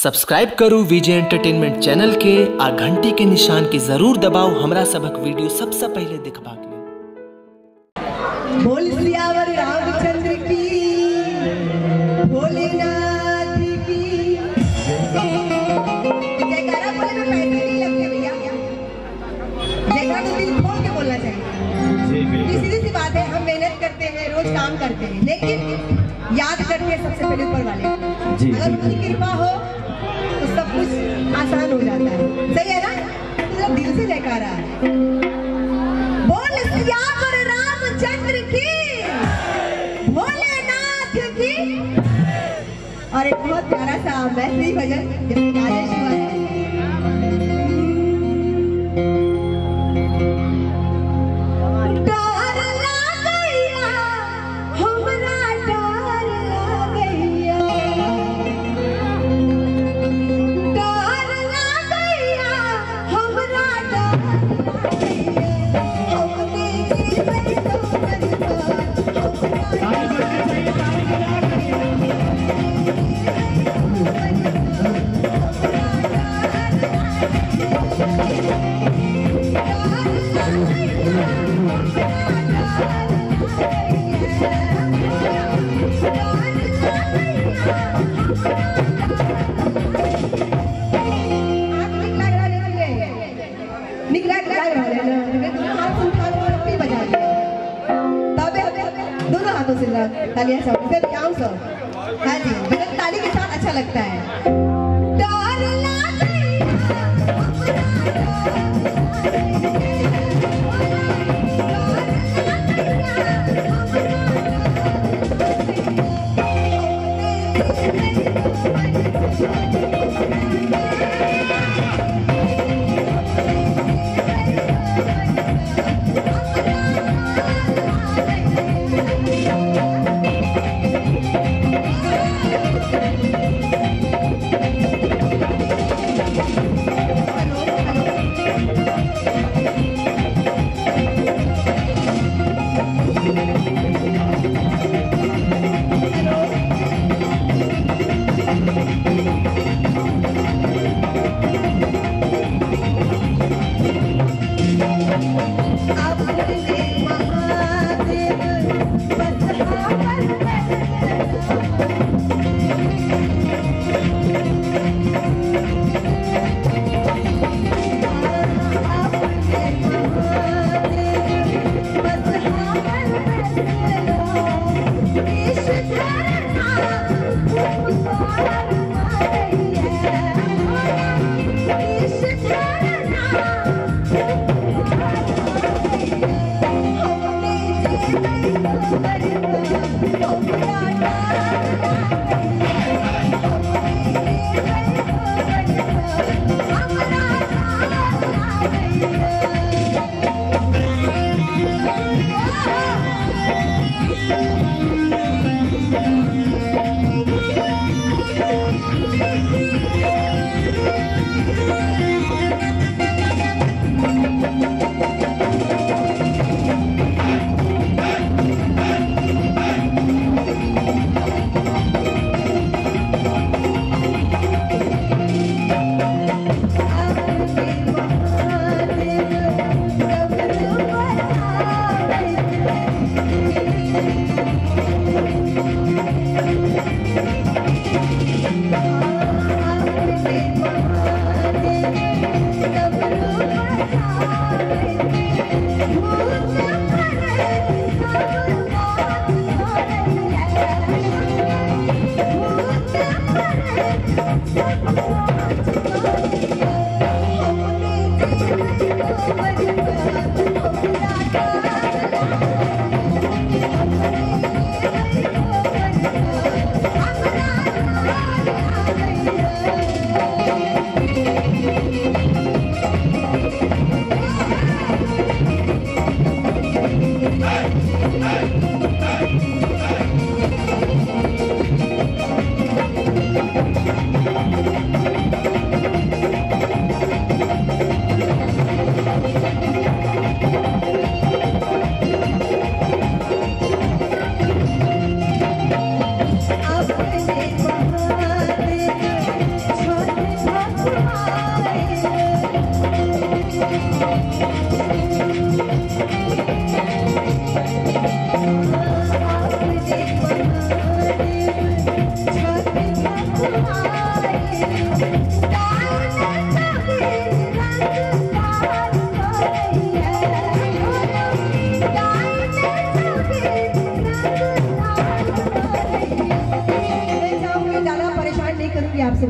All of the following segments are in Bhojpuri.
सब्सक्राइब करू विजय एंटरटेनमेंट चैनल के आ घंटी के निशान के जरूर दबाओ हमरा सबक वीडियो सबसे पहले देखबाक लेल। बोल सियावर रामचंद्र की, भोलेनाथ की जयकारा बोले में पैसे नहीं लगते भैया, जयकारा तो दिल खोल के बोलना चाहिए। सीधी सी बात है, हम मेहनत करते हैं, रोज काम करते हैं, लेकिन याद करते हैं सबसे पहले ऊपर वाले। अगर उनकी कृपा हो तो सब कुछ आसान हो जाता है। सही है ना? तो दिल से जयकारा बोल सियावर रामचंद्र की, भोलेनाथ की। और एक बहुत प्यारा सा मैथिली भजन राजेश है। तालियां सब फिर क्या सो। हाँ जी, बगल ताली के साथ अच्छा लगता है।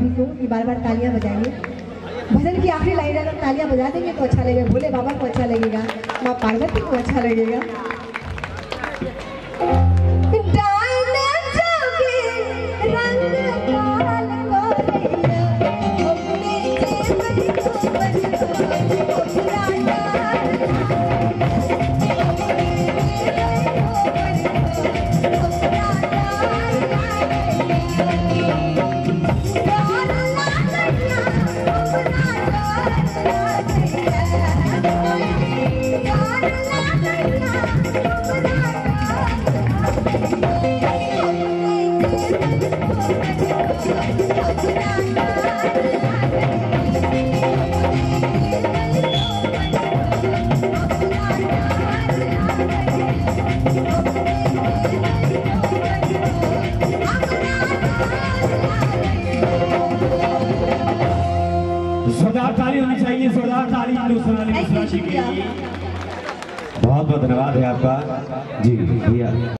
सभी को कि बार बार तालियां बजाइए। भजन की आखिरी लाइन अगर तालियां बजा देंगे तो अच्छा लगेगा, भोले बाबा को अच्छा लगेगा, माँ पार्वती को अच्छा लगेगा। जोरदार ताली होनी चाहिए, जोरदार ताली हिंदुस्तानी मिश्रा जी के लिए। बहुत बहुत धन्यवाद है आपका जी भैया।